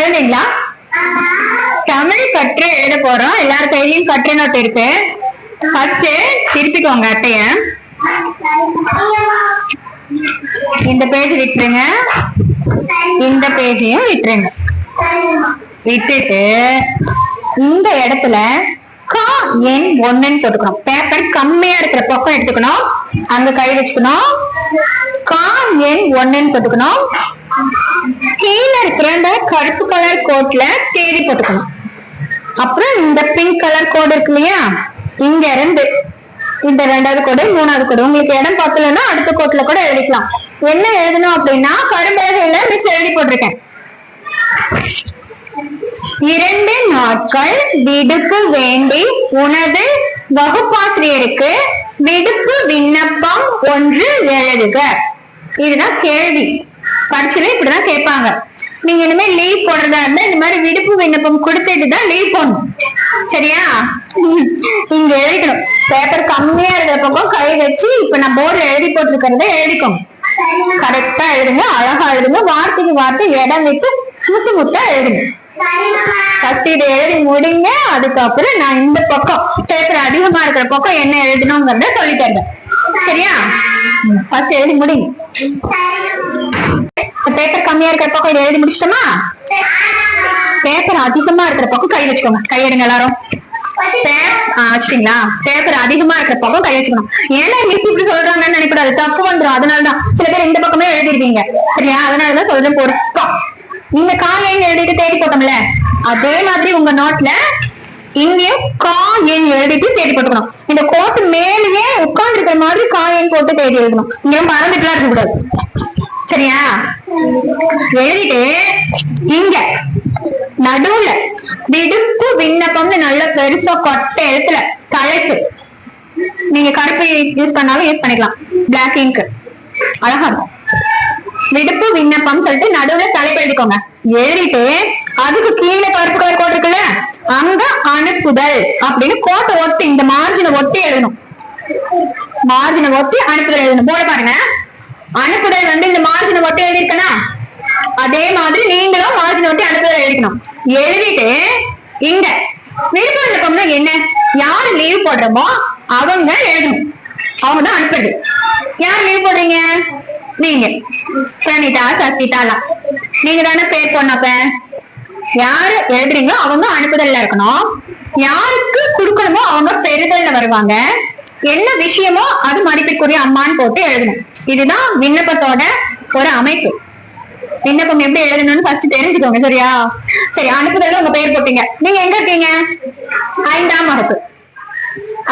எழுதுங்களா? தமிழ் கற்று எழுத போறோம். எல்லாரும் கையிலயும் கற்று நோட்டு இருக்கு. ஃபர்ஸ்ட் திருப்பிக்கோங்க அட்டைய. இந்த பேஜ் விட்டுருங்க, இந்த பேஜையும் விட்டுருங்க. விட்டுட்டு இந்த இடத்துல கா எண் 1ன்னு போட்டுக்கணும். பேப்பர் கம்மியா இருக்கிற பக்கம் எடுத்துக்கணும், அங்க கை வச்சுக்கணும். கா எண் 1ன்னு போட்டுக்கணும். கீழே இருக்கிற இந்த கருப்பு கலர் கோட்ல தேதி போட்டுக்கணும். அப்புறம் இந்த பிங்க் கலர் கோடு இருக்கு இல்லையா, இங்க இருந்து இந்த 2வது கோடு 3வது கோடு உங்களுக்கு இடம் பார்க்கலன்னா அடுத்த கோட்ல கூட எழுதிக்கலாம். என்ன எழுதணும் அப்படின்னா கரும்பலகையில மிஸ் எழுதி போட்டிருக்கேன். 2 நாட்கள் விடுப்பு வேண்டி உனது வகுப்பாசிரியருக்கு விடுப்பு விண்ணப்பம் 1 எழுதுக. இதுதான் கேள்வி. பரீட்சையில இப்படிதான் கேட்பாங்க. நீங்க இனிமே லீவ் போடுறதா இருந்தா இந்த மாதிரி விடுப்பு விண்ணப்பம் கொடுத்துட்டுதான் லீவ் போடணும். சரியா? இங்க எழுதிக்கணும். பேப்பர் கம்மியா இருக்கிற பக்கம் கை வச்சு இப்ப நான் போர்டுல எழுதி போட்டிருக்கிறத எழுதிக்கோங்க. கரெக்டா எழுதுங்க, அழகா எழுதுங்க, வார்த்தைக்கு வார்த்தை இடம் விட்டு முத்து முத்தா எழுதுங்க. ஃபர்ஸ்ட் இதை எழுதி முடிங்க. அதுக்கப்புறம் நான் இந்த பக்கம் பேப்பர் அதிகமா இருக்கிற பக்கம் என்ன எழுதணுங்கிறத சொல்லி தருவேன். சரியா? ஃபர்ஸ்ட் எழுதி முடிங்க. பேப்பர் கம்மியா இருக்கிற பக்கம் இதை எழுதி முடிச்சிட்டோமா? பேப்பர் அதிகமா இருக்கிற பக்கம் கை வச்சுக்கோங்க. கை எடுங்க எல்லாரும். பேப்பர் அதிகமா இருக்கிற பக்கம் கை வச்சுக்கணும். ஏன்னா மிஸ் இப்படி சொல்றாங்கன்னு நினைக்கூடாது, தப்பு வந்துடும். அதனாலதான் சில பேர் இந்த பக்கமே எழுதிருக்கீங்க. சரியா? அதனாலதான் சொல்றேன் பொறுப்பா. நீங்க காயின் எழுதிட்டு தேடி போட்டோம்ல, அதே மாதிரி உங்க நோட்ல இங்கேயும் காயின் எழுதிட்டு தேடி போட்டுக்கணும். இந்த கோட்டு மேலேயே உட்கார்ந்து இருக்கிற மாதிரி காயின் போட்டு தேடி எழுதணும். இங்க மறந்துட்டுலாம் இருக்க கூடாது. சரியா? எழுதிட்டு இங்க நடுவுல விடுப்பு விண்ணப்பம்னு நல்ல பெருசா கொட்டை எழுத்துல தலைப்பு, நீங்க கருப்பு யூஸ் பண்ணாலும் யூஸ் பண்ணிக்கலாம், பிளாக் இங்க் அழகா இருக்கும். விடுப்பு விண்ணப்பம் சொல்லிட்டு நடுவுல தலைப்பு எழுதிக்கோங்க. எழுதிட்டு அதுக்கு கீழே கருப்பு கலர் கோட்டு இருக்குல்ல, அங்க அனுப்புதல் அப்படின்னு கோட்டை ஒட்டி இந்த மார்ஜினை ஒட்டி எழுதணும். மார்ஜினை ஒட்டி அனுப்புதல் எழுதணும். போட பாருங்க. அனுப்புதல் இந்த மார்ஜினை ஒட்டி எழுதிருக்கனா, அதே மாதிரி நீங்களும் மார்ஜினை ஒட்டி அனுப்புதல் எழுதிக்கணும். எழுதிட்டு இங்க விடுப்பு விண்ணப்பம்னா என்ன, யாரு லீவ் போடுறோமோ அவங்க எழுதணும். அவங்க தான் அனுப்புறது. யார் லீவ் போடுறீங்க? நீங்க. பிரணிதா, சசிதாலாம் நீங்க தானே பேர் போனப்ப. யாரு எழுதுறீங்களோ அவங்க அனுப்புதல்ல இருக்கணும். யாருக்கு கொடுக்கணுமோ அவங்க பெறுதல்ல வருவாங்க. என்ன விஷயமோ அது மதிப்பிற்குரிய அம்மான்னு போட்டு எழுதணும். இதுதான் விண்ணப்பத்தோட ஒரு அமைப்பு. விண்ணப்பம் எப்படி எழுதணும்னு ஃபர்ஸ்ட் தெரிஞ்சுக்கோங்க. சரியா? சரி, அனுப்புதல்ல உங்க பேர் போட்டீங்க. நீங்க எங்க இருக்கீங்க? 5ஆம் வகுப்பு.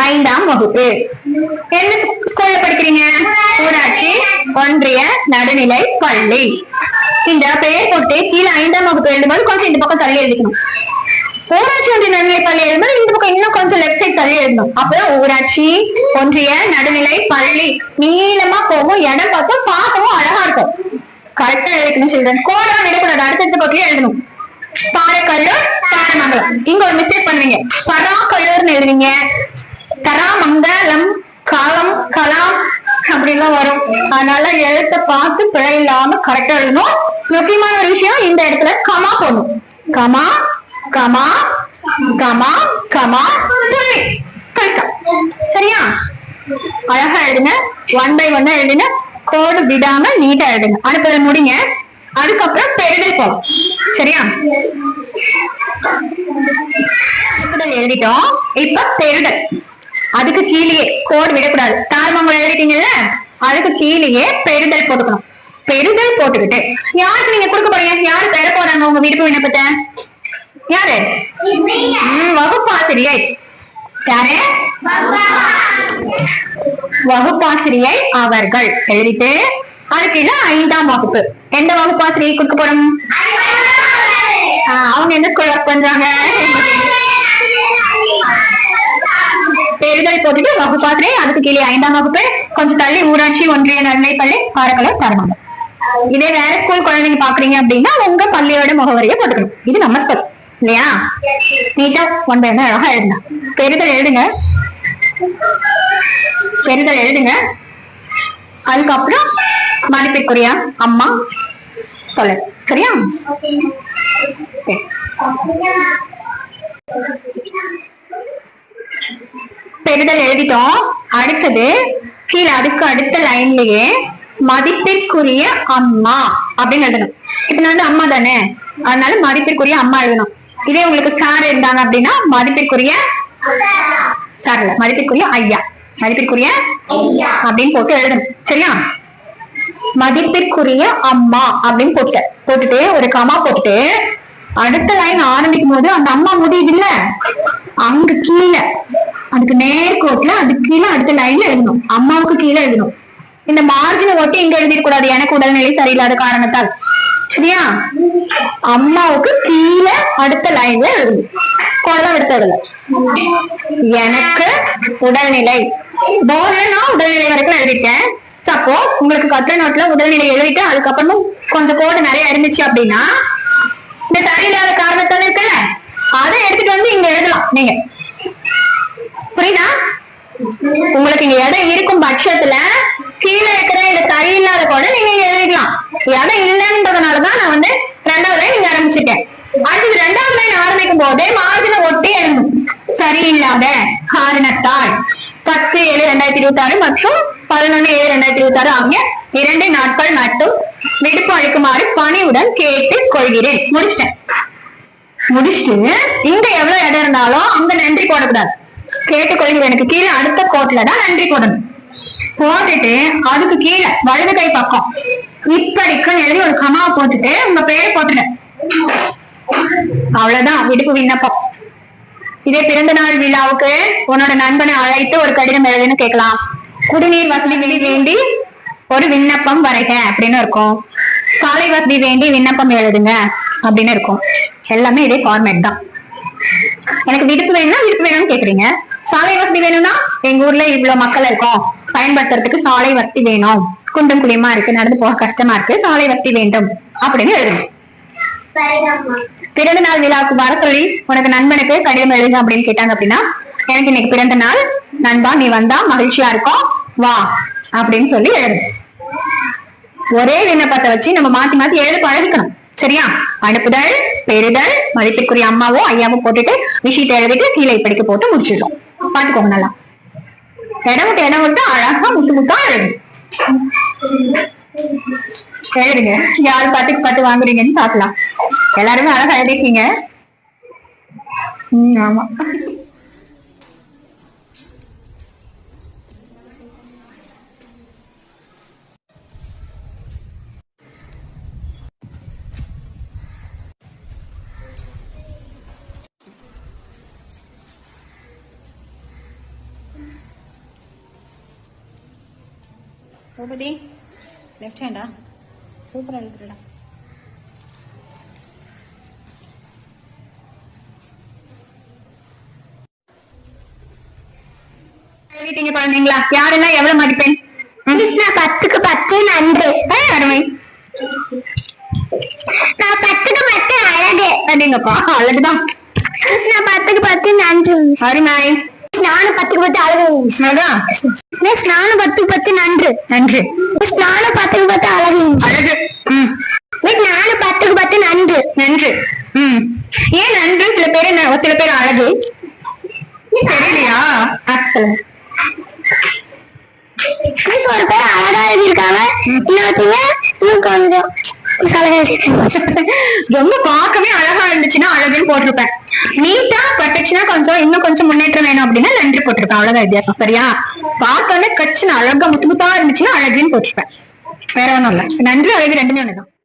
5ஆம் வகுப்பு. என்ன ஸ்கூல்ல படிக்கிறீங்க? ஊராட்சி ஒன்றிய நடுநிலை பள்ளி. இந்த பெயர் போட்டு கீழே 5ஆம் வகுப்பு எழுதும்போது கொஞ்சம் இந்த பக்கம் தள்ளி எழுதிக்கணும். ஊராட்சி ஒன்றிய நடுநிலை பள்ளி எழுதும்போது இந்த பக்கம் இன்னும் கொஞ்சம் லெஃப்ட் சைட் தள்ளி எழுதணும். அப்பதான் ஊராட்சி ஒன்றிய நடுநிலை பள்ளி நீளமா போகும். இடம் பார்த்தோம் பார்க்கவும் அழகா இருக்கும். கரெக்டா எழுதிக்கணும் சில்ட்ரன். கோடெல்லாம் விடக்கூடாது, அடுத்த பக்கத்துலயே எழுதணும். பாரக்கல்லூர், பாரமங்கலம். இங்க ஒரு மிஸ்டேக் பண்ணுவீங்க, பராக்கல்லூர்னு எழுதுவீங்க. தராமங்கலம், காலம், கலாம் அப்படின்லாம் வரும். அதனால எழுத்த பார்த்து பிழை இல்லாம கரெக்டா எழுதணும். முக்கியமான ஒரு விஷயம், இந்த இடத்துல கமா போடணும். கமா கமா கமா கமா புள்ளி. சரியா? அழகா எழுதுங்க. 1 by 1 எழுதுங்க. கோடு விடாம நீட்டா எழுதுங்க. அனுப்புதல் முடிங்க. அதுக்கப்புறம் பெறுதல் போலாம். சரியா? அனுப்புதல் எழுதிட்டோம். இப்ப பெறுதல். அதுக்கு கீழே கோடு விடக்கூடாது. தாழ்மங்கலம் எழுதிட்டீங்கல்ல, அதுக்கு கீழே பெறுதல் போட்டுக்கணும். பெறுதல் போட்டுக்கிட்டு யாருக்கு நீங்க கொடுக்க போறீங்க? யாரு பெற போறாங்க உங்க விடுப்பு விண்ணப்பத்தை? யாரு? வகுப்பாசிரியை. யாரு? வகுப்பாசிரியை அவர்கள் எழுதிட்டு அதுக்கு 5ஆம் வகுப்பு. எந்த வகுப்பாசிரியை கொடுக்க போறோம்? அவங்க எந்த ஸ்கூல் ஒர்க் பண்றாங்க? பெறுதல் போட்டுட்டு வகுப்பாசிரியை, அதுக்கு கீழே 5ஆம் வகுப்பு, கொஞ்சம் தள்ளி ஊராட்சி ஒன்றிய நடுநிலை பள்ளி, பாரக்கல்லூர், தரமங்கலம். இதே வேற ஸ்கூல் குழந்தைங்க பாக்குறீங்க அப்படின்னா உங்க பள்ளியோட முகவரியை போட்டுக்கணும். இது நம்ம ஸ்கூல் இல்லையா? நீட்டா 1 by 1 அழகா எழுதுங்க. பெறுதல் எழுதுங்க. பெறுதல் எழுதுங்க. அதுக்கப்புறம் மதிப்பிற்குரிய அம்மா சொல்ல. சரியா? பெறுதல் எழுதிட்டோம். அடுத்தது கீழே அதுக்கு அடுத்த லைன்லயே மதிப்பிற்குரிய அம்மா அப்படின்னு எழுதணும். இப்ப நான் வந்து அம்மா தானே, அதனால மதிப்பிற்குரிய அம்மா எழுதணும். இதே உங்களுக்கு சார் இருந்தாங்க அப்படின்னா மதிப்பிற்குரிய சார்ல மதிப்பிற்குரிய ஐயா, மதிப்பிற்குரிய அப்படின்னு போட்டு எழுதணும். சரியா? மதிப்பிற்குரிய அம்மா அப்படின்னு போட்டுட்டு ஒரு கமா போட்டுட்டு அடுத்த லைன் ஆரம்பிக்கும் போது அந்த அம்மா முடியுது இல்ல, அங்க கீழே அதுக்கு நேர்கோட்டுல அதுக்கு கீழே அடுத்த லைன்ல எழுதணும். அம்மாவுக்கு கீழே எழுதணும். இந்த மார்ஜினை ஒட்டி இங்க எழுதிடக்கூடாது, எனக்கு உடல்நிலை சரியில்லாத காரணத்தால். சரியா? அம்மாவுக்கு கீழே அடுத்த லைன்ல எழுதணும். கொள்ளம் எடுத்ததுல எனக்கு உடல்நிலை போனா உடல்நிலை வரைக்கும் எழுதிட்டேன். சப்போஸ் உங்களுக்கு கட்டுரை நோட்ல உடல்நிலை எழுதிட்டு அதுக்கப்புறமும் கொஞ்சம் கோடு நிறைய இருந்துச்சு அப்படின்னா இந்த சரியில்லாத காரணத்தால இருக்குல்ல, அதை எடுத்துட்டு வந்து இங்க எழுதலாம். நீங்க புரியுதா? உங்களுக்கு இங்க இடம் இருக்கும் பட்சத்துல கீழே இருக்கிற இந்த சரியில்லாத கோடை நீங்க இங்க எழுதிக்கலாம். இடம் இல்லைன்றதுனாலதான் நான் வந்து 2வது லைன் இங்க ஆரம்பிச்சிருக்கேன். அடுத்தது 2வது லைன் ஆரம்பிக்கும் போதே மார்ஜினை ஒட்டி எழுதணும். சரியில்லாத காரணத்தால் 10/7/2026 மற்றும் 11/7/2026 ஆகிய 2 நாட்கள் மட்டும் விடுப்பு அளிக்குமாறு பணிவுடன் கேட்டுக் கொள்கிறேன். முடிச்சுட்டு இங்க எவ்வளவு இடம் இருந்தாலும் அங்க நன்றி போடக்கூடாது. கேட்டுக்கொள்கிறேன் எனக்கு கீழே அடுத்த கோட்ல தான் நன்றி போடணும். போட்டுட்டு அதுக்கு கீழே வலது கை பக்கம் இப்படிக்குன்னு எழுதி ஒரு கமாவை போட்டுட்டு உங்க பேரை போட்டுட. அவ்வளவுதான் விடுப்பு விண்ணப்பம். இதே பிறந்த நாள் விழாவுக்கு உன்னோட நண்பனை அழைத்து ஒரு கடிதம் எழுதுன்னு கேட்கலாம். குடிநீர் வசதி வேண்டி ஒரு விண்ணப்பம் வரைக அப்படின்னு இருக்கும். சாலை வசதி வேண்டி விண்ணப்பம் எழுதுங்க அப்படின்னு இருக்கும். எல்லாமே இதே ஃபார்மேட் தான். எனக்கு விடுப்பு வேணும்னா விடுப்பு வேணும்னு கேக்குறீங்க. சாலை வசதி வேணும்னா எங்க ஊர்ல இவ்வளவு மக்கள் இருக்கோம், பயன்படுத்துறதுக்கு சாலை வசதி வேணும், குண்டும் குழியுமா இருக்கு, நடந்து போக கஷ்டமா இருக்கு, சாலை வசதி வேண்டும் அப்படின்னு எழுதணும். பிறந்த நாள் விழாவுக்கு வர சொல்லி உனக்கு நண்பனுக்கு கடிதம் எழுதுங்க அப்படின்னு கேட்டாங்க அப்படின்னா எனக்கு இன்னைக்கு பிறந்த நாள் நண்பா, நீ வந்தா மகிழ்ச்சியா இருக்கும், வா அப்படின்னு சொல்லி எழுது. ஒரே விண்ணப்பத்தை வச்சு நம்ம மாத்தி மாத்தி எழுத பழகிக்கணும். சரியா? அனுப்புதல், பெறுதல், மதிப்பிற்குரிய அம்மாவோ ஐயாவோ போட்டுட்டு விஷயத்தை எழுதிட்டு கீழே படிக்க போட்டு முடிச்சிடலாம். பாத்துக்கோங்க நல்லா. இடம் விட்டு அழகா முத்தா எழுதுங்க. யாரு 10க்கு 10 வாங்குறீங்கன்னு பாக்கலாம். எல்லாருமே அழகா எழுதிருக்கீங்க. ஆமா. பூபதி லெஃப்ட் ஹேண்டா சூப்பரா எழுதுறடா. எழுதிட்டீங்க குழந்தைங்களா? யாரெல்லாம் எவ்வளவு மதிப்பெண்? 10க்கு 10 நன்று. அருமை. நான் 10க்கு 10 அழகு. அப்படிங்கப்பா அழகுதான். 10க்கு 10 நன்று. அருமை. நானும் 10க்கு 10 அழகு. நானும் 10க்கு 10 நன்று. நன்று. நானும் 10க்கு 10 அழகு. அழகு. நானும் 10க்கு 10 நன்று. நன்று. ஏன் நன்று? சில பேர் அழகு தெரியலையா? ஒரு பேர் அழகா எழுதியிருக்காங்க, இன்னொருத்தங்க இன்னும் கொஞ்சம் ரொம்ப பார்க்கவே அழகா இருந்துச்சுன்னா அழகுன்னு போட்டிருப்பேன். நீட்டா பட்டுச்சுன்னா கொஞ்சம் இன்னும் கொஞ்சம் முன்னேற்றம் வேணும் அப்படின்னா நன்றி போட்டிருப்பேன். அவ்வளவுதான் வித்தியாசம். சரியா? பார்த்தோன்னே கட்சின்னு அழகா முத்துமுத்தா இருந்துச்சுன்னா அழகுன்னு போட்டிருப்பேன். வேற ஒண்ணும் இல்ல. நன்றி அழகு ரெண்டுமே ஒண்ணுதான்.